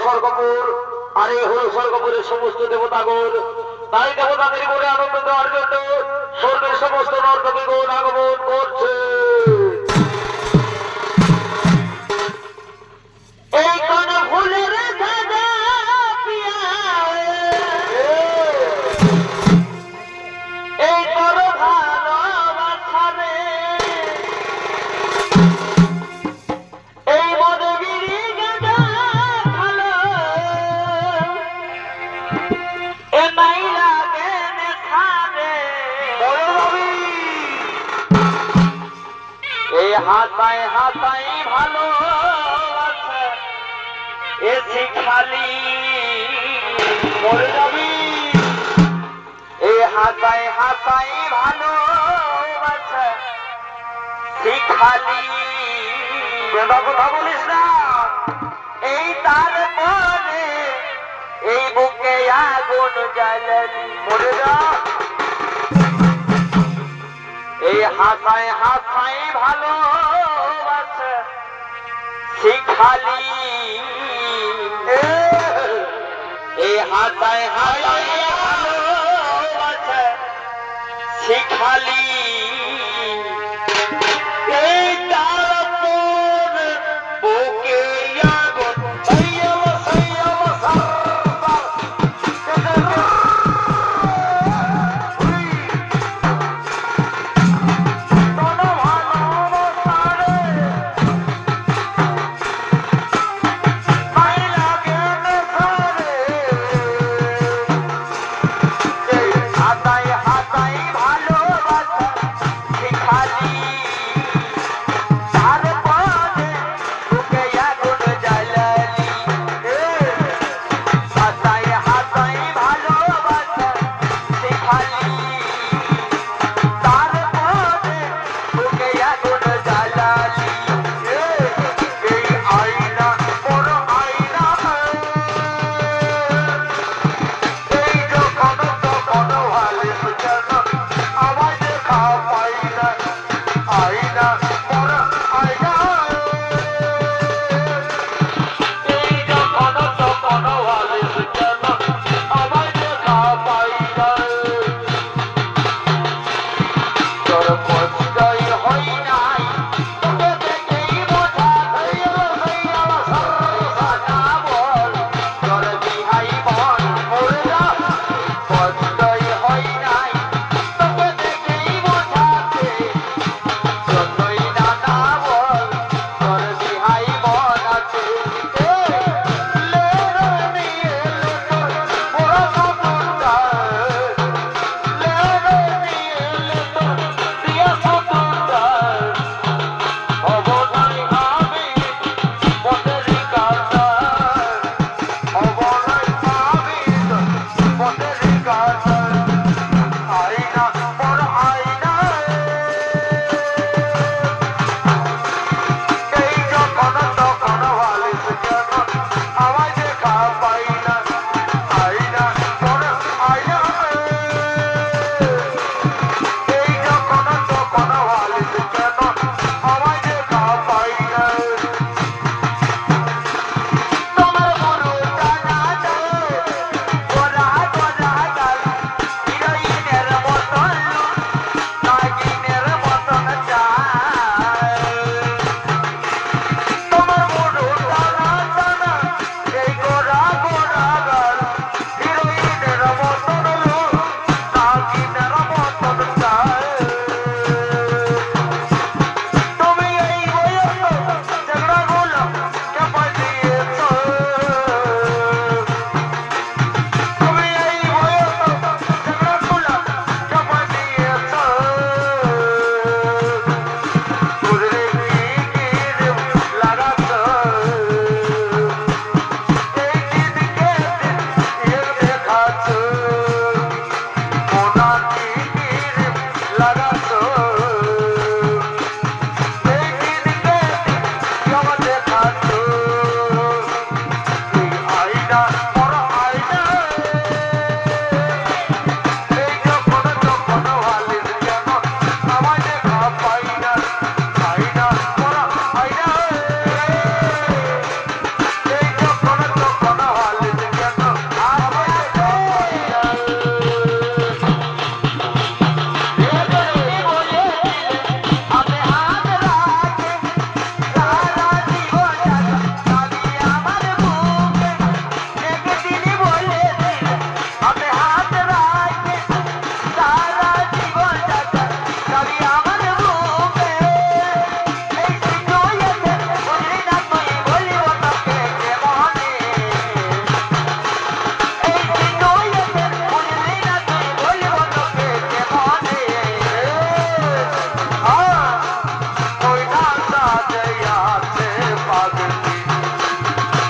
স্বর্গপুর, আর এই হল স্বর্গপুরের সমস্ত দেবতাগণ। তাই দেবতাদের মনে আনন্দ দেওয়ার জন্য স্বর্গের সমস্ত নর্তকীগণ আগমন করছে। এই কোন ফুলের ধাঁধা পিয়া, এই তোর ভালোবাসা রে, এই মদগিরি গাঁজা ভালো, এ নাই লাগে নেশা রে। এই হাতায় হাতায় ভালো এসি খালি মরে যাবি। এই হাতায় হাতায় ভালো শিখালি, কথা বলিস না। এই তারপরে এই বুকে আগুন জ্বালালি মরে যা। এই হাসায় হাসায় ভালো শিখালি, এই হাসায় হাসায় ভালো শিখালি। এই তারপর বুকে আগুন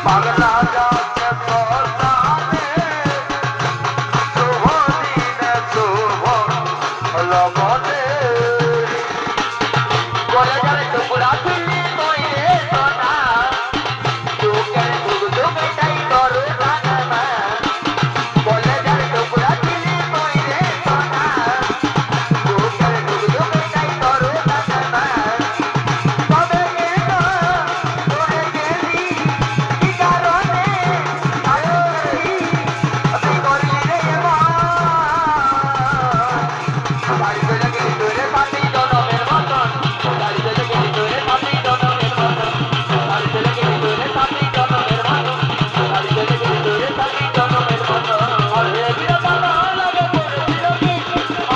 পাগলা যাচ্ছে পদানে শুভ দিনে শুভ লগনে বলে যাবে টুকুরা দিল্লি তৈরে সোনা টুকের টুকটু বেটাই করু জানা বলে যাবে টুকুরা দিল্লি তৈরে সোনা টুকের টুকটু বেটাই করু জানা তবে কেন তোরে গেলি কি কারণে আয়োরি তুই করলি রে মা বাড়ি চলে গেলি তোরে পাতি জনমের মতন বাড়ি চলে গেলি তোরে পাতি জনমের মতন বাড়ি চলে গেলি তোরে পাতি জনমের মতন বাড়ি চলে গেলি তোরে পাতি জনমের মতন আর হে বিরতা লাগে পড়ে বিরতি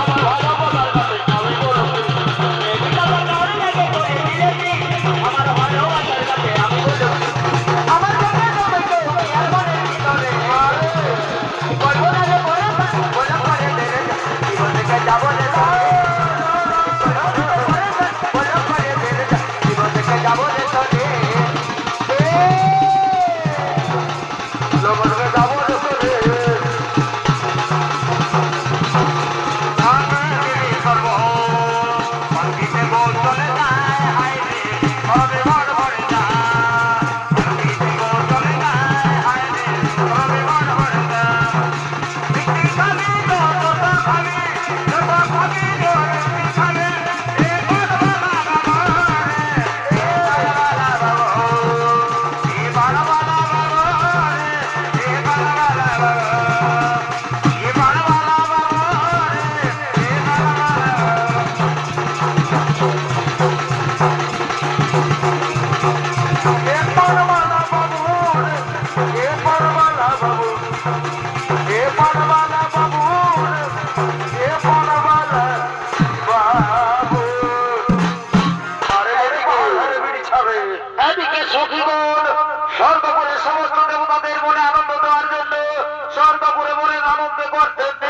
আমার ভালো বলার কাছে আমি বলছি হে বিরতা লাগে পড়ে বিরতি আমার ভালোবাসার কাছে আমি বলছি আমার কাছে তুমি কেউ আর মনের ভিতরে বলবো না রে বলে করে দেরে জীবন থেকে যাবো রে যাবো রে তোরে লোবলকে যাবো রে তোরে আমি করব পাখিতে গো চলে যায় হায় রে হবে বড় ভরে যা পাখিতে গো চলে যায় হায় রে হবে বড় ভরে যা বিক্রি খাবি গো তোতা খাবি তোতা খাবি গো বিক্রি খাবি এ বড়বালা বাবা রে এ বড়বালা বাবা এ বড়বালা বাবা রে এ বড়বালা বাবা এ বড়বালা বাবা রে এ বড়বালা এ বড়বালা বাবু রে এ বড়বালা বাবু এ বড়বালা বাবু রে এ বড়বালা বাবু এদিকে সখীগণ স্বর্গপুরের সমস্ত দেবতাদের মনে আনন্দ দেওয়ার জন্য স্বর্গপুরে মনে আনন্দ করতেন